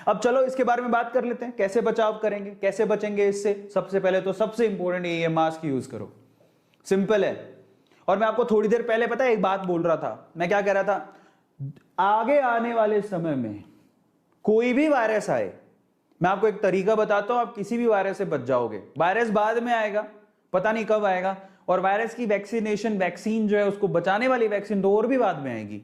अब चलो इसके बारे में बात कर लेते हैं, कैसे बचाव करेंगे, कैसे बचेंगे इससे। सबसे पहले तो सबसे इंपॉर्टेंट ये मास्क यूज करो, सिंपल है। और मैं आपको थोड़ी देर पहले पता है एक बात बोल रहा था, मैं क्या कह रहा था, आगे आने वाले समय में कोई भी वायरस आए, मैं आपको एक तरीका बताता हूं, आप किसी भी वायरस से बच जाओगे। वायरस बाद में आएगा, पता नहीं कब आएगा, और वायरस की वैक्सीन जो है, उसको बचाने वाली वैक्सीन तो और भी बाद में आएगी।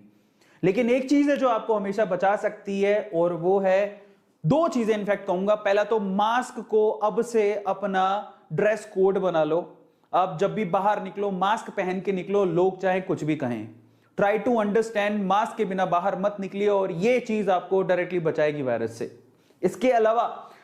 लेकिन एक चीज है जो आपको हमेशा बचा सकती है, और वो है, दो चीजें इनफैक्ट कहूंगा। पहला तो मास्क को अब से अपना ड्रेस कोड बना लो। अब जब भी बाहर निकलो मास्क पहन के निकलो, लोग चाहे कुछ भी कहें। ट्राई टू अंडरस्टैंड, मास्क के बिना बाहर मत निकलिए, और ये चीज आपको डायरेक्टली बचाएगी वायरस से। इसके अलावा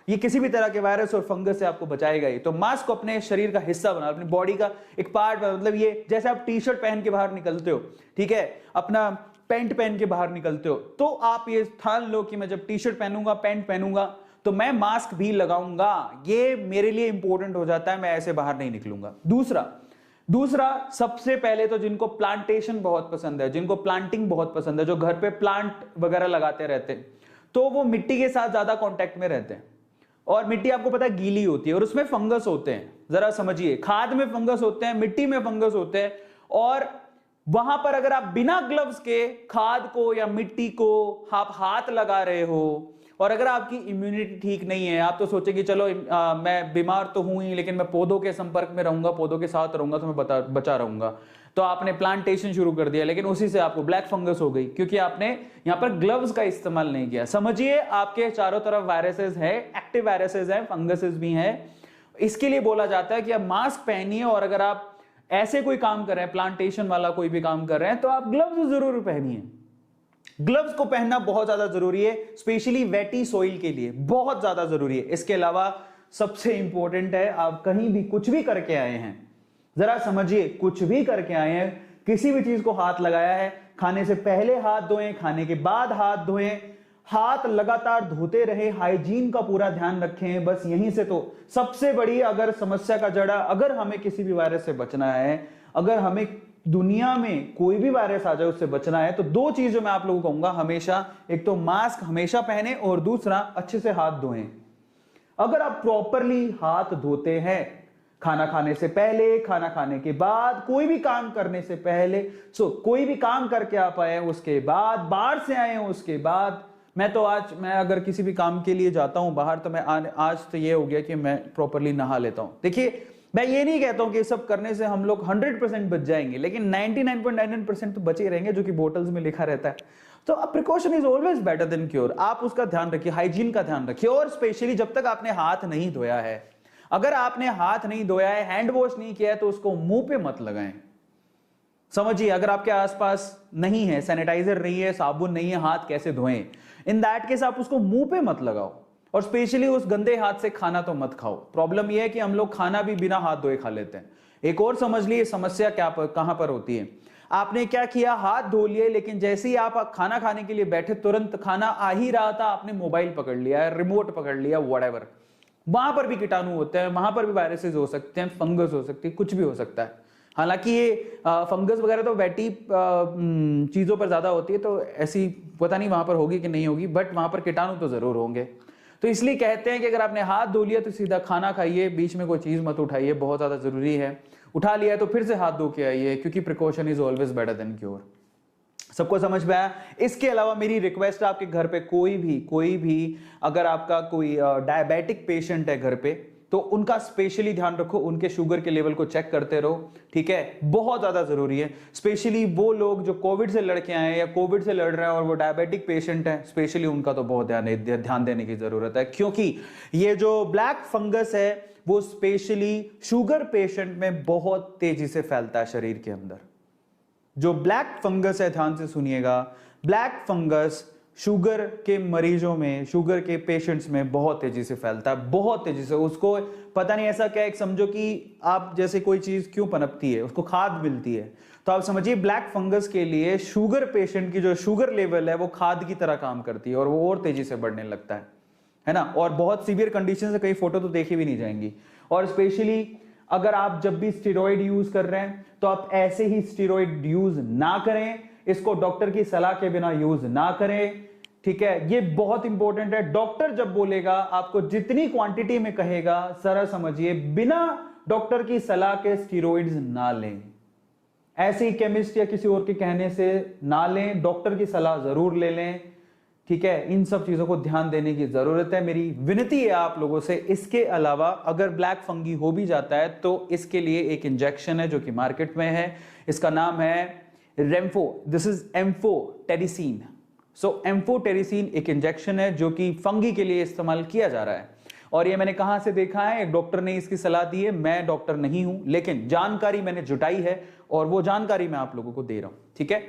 ये किसी भी तरह के वायरस और फंगस से आपको बचाएगा ही। तो मास्क को अपने शरीर का हिस्सा बना, अपनी बॉडी का एक पार्ट, मतलब ये जैसे आप टी शर्ट पहन के बाहर निकलते हो, ठीक है, अपना पैंट पहन के बाहर निकलते हो, तो आप ये ठान लो कि मैं जब टी शर्ट पहनूंगा, पैंट पहनूंगा, तो मैं मास्क भी लगाऊंगा। ये मेरे लिए इंपॉर्टेंट हो जाता है, मैं ऐसे बाहर नहीं निकलूंगा। दूसरा सबसे पहले तो जिनको प्लांटेशन बहुत पसंद है, जिनको प्लांटिंग बहुत पसंद है, जो घर पे प्लांट वगैरह लगाते रहते हैं, तो वो मिट्टी के साथ ज्यादा कांटेक्ट में रहते हैं। और मिट्टी आपको पता है गीली होती है, और उसमें फंगस होते हैं। जरा समझिए, खाद में फंगस होते हैं, मिट्टी में फंगस होते हैं, और वहां पर अगर आप बिना ग्लव्स के खाद को या मिट्टी को आप हाथ लगा रहे हो, और अगर आपकी इम्यूनिटी ठीक नहीं है, आप तो सोचेंगे चलो मैं बीमार तो हूं ही, लेकिन मैं पौधों के संपर्क में रहूंगा, पौधों के साथ रहूंगा, तो मैं बचा रहूंगा। तो आपने प्लांटेशन शुरू कर दिया, लेकिन उसी से आपको ब्लैक फंगस हो गई, क्योंकि आपने यहां पर ग्लव्स का इस्तेमाल नहीं किया। समझिए, आपके चारों तरफ वायरसेस है, एक्टिव वायरसेस है, फंगसेस भी हैं। इसके लिए बोला जाता है कि आप मास्क पहनिए, और अगर आप ऐसे कोई काम कर रहे हैं, प्लांटेशन वाला कोई भी काम कर रहे हैं, तो आप ग्लव्स जरूर पहनिए। ग्लव्स को पहनना बहुत ज्यादा जरूरी है, स्पेशली वेटी सॉइल के लिए बहुत ज्यादा जरूरी है। इसके अलावा सबसे इंपॉर्टेंट है, आप कहीं भी कुछ भी करके आए हैं, जरा समझिए, कुछ भी करके आए हैं, किसी भी चीज को हाथ लगाया है, खाने से पहले हाथ धोएं, खाने के बाद हाथ धोएं, हाथ लगातार धोते रहे, हाइजीन का पूरा ध्यान रखें। बस यहीं से तो सबसे बड़ी अगर समस्या का जड़ा, अगर हमें किसी भी वायरस से बचना है, अगर हमें दुनिया में कोई भी वायरस आ जाए उससे बचना है, तो दो चीज जो मैं आप लोगों को कहूंगा हमेशा, एक तो मास्क हमेशा पहने, और दूसरा अच्छे से हाथ धोएं। अगर आप प्रॉपरली हाथ धोते हैं, खाना खाने से पहले, खाना खाने के बाद, कोई भी काम करने से पहले, कोई भी काम करके आप आए उसके बाद, बाहर से आए उसके बाद, मैं अगर किसी भी काम के लिए जाता हूं बाहर, तो आज तो ये हो गया कि मैं प्रॉपरली नहा लेता हूं। देखिए, मैं ये नहीं कहता हूं कि सब करने से हम लोग 100% बच जाएंगे, लेकिन 99.99% तो बचे रहेंगे, जो कि बोतल्स में लिखा रहता है। तो precaution is always better than cure. आप उसका ध्यान रखिए, हाइजीन का ध्यान रखिए, और स्पेशली जब तक आपने हाथ नहीं धोया है, अगर आपने हाथ नहीं धोया है, हैंड वॉश नहीं किया है, तो उसको मुंह पे मत लगाएं। समझिए, अगर आपके आसपास नहीं है, सैनिटाइजर नहीं है, साबुन नहीं है, हाथ कैसे धोएं? इन दैट केस आप उसको मुंह पे मत लगाओ, और स्पेशली उस गंदे हाथ से खाना तो मत खाओ। प्रॉब्लम यह है कि हम लोग खाना भी बिना हाथ धोए खा लेते हैं। एक और समझ लिए समस्या कहां पर होती है। आपने क्या किया, हाथ धो लिए, लेकिन जैसे ही आप खाना खाने के लिए बैठे, तुरंत खाना आ ही रहा था, आपने मोबाइल पकड़ लिया, रिमोट पकड़ लिया, व्हाटएवर, वहां पर भी कीटाणु होते हैं, वहां पर भी वायरसेस हो सकते हैं, फंगस हो सकती है, कुछ भी हो सकता है। हालांकि ये फंगस वगैरह तो वेटी चीजों पर ज्यादा होती है, तो ऐसी पता नहीं वहां पर होगी कि नहीं होगी, बट वहां पर कीटाणु तो जरूर होंगे। तो इसलिए कहते हैं कि अगर आपने हाथ धो लिया तो सीधा खाना खाइए, बीच में कोई चीज मत उठाइए, बहुत ज्यादा जरूरी है। उठा लिया तो फिर से हाथ धो के आइए, क्योंकि precaution is always better than cure. सबको समझ में आया? इसके अलावा मेरी रिक्वेस्ट है, आपके घर पे कोई भी अगर आपका कोई डायबिटिक पेशेंट है घर पे, तो उनका स्पेशली ध्यान रखो, उनके शुगर के लेवल को चेक करते रहो, ठीक है, बहुत ज्यादा जरूरी है। स्पेशली वो लोग जो कोविड से लड़ के आए हैं या कोविड से लड़ रहे हैं और वो डायबिटिक पेशेंट है, स्पेशली उनका तो बहुत ध्यान देने की जरूरत है, क्योंकि ये जो ब्लैक फंगस है वो स्पेशली शुगर पेशेंट में बहुत तेजी से फैलता है शरीर के अंदर। जो ब्लैक फंगस है, ध्यान से सुनिएगा, ब्लैक फंगस शुगर के मरीजों में, शुगर के पेशेंट्स में बहुत तेजी से फैलता है, बहुत तेजी से। उसको पता नहीं ऐसा क्या, एक समझो कि आप जैसे कोई चीज क्यों पनपती है, उसको खाद मिलती है, तो आप समझिए ब्लैक फंगस के लिए शुगर पेशेंट की जो शुगर लेवल है वो खाद की तरह काम करती है, और वो और तेजी से बढ़ने लगता है ना। और बहुत सीवियर कंडीशन से कई फोटो तो देखी भी नहीं जाएंगी। और स्पेशली अगर आप जब भी स्टेरॉइड यूज कर रहे हैं, तो आप ऐसे ही स्टेरॉइड यूज ना करें, इसको डॉक्टर की सलाह के बिना यूज ना करें। ठीक है, ये बहुत इंपॉर्टेंट है। डॉक्टर जब बोलेगा आपको जितनी क्वांटिटी में कहेगा, जरा समझिए, बिना डॉक्टर की सलाह के स्टीरॉइड्स ना लें। ऐसे ही केमिस्ट या किसी और के कहने से ना लें, डॉक्टर की सलाह जरूर ले लें। ठीक है, इन सब चीजों को ध्यान देने की जरूरत है। मेरी विनती है आप लोगों से। इसके अलावा अगर ब्लैक फंगी हो भी जाता है तो इसके लिए एक इंजेक्शन है जो कि मार्केट में है, इसका नाम है रेम्फो। This is amphotericin. So amphotericin एक इंजेक्शन है जो कि फंगी के लिए इस्तेमाल किया जा रहा है। और ये मैंने कहां से देखा है? एक डॉक्टर ने इसकी सलाह दी है। मैं डॉक्टर नहीं हूं, लेकिन जानकारी मैंने जुटाई है और वो जानकारी मैं आप लोगों को दे रहा हूं। ठीक है,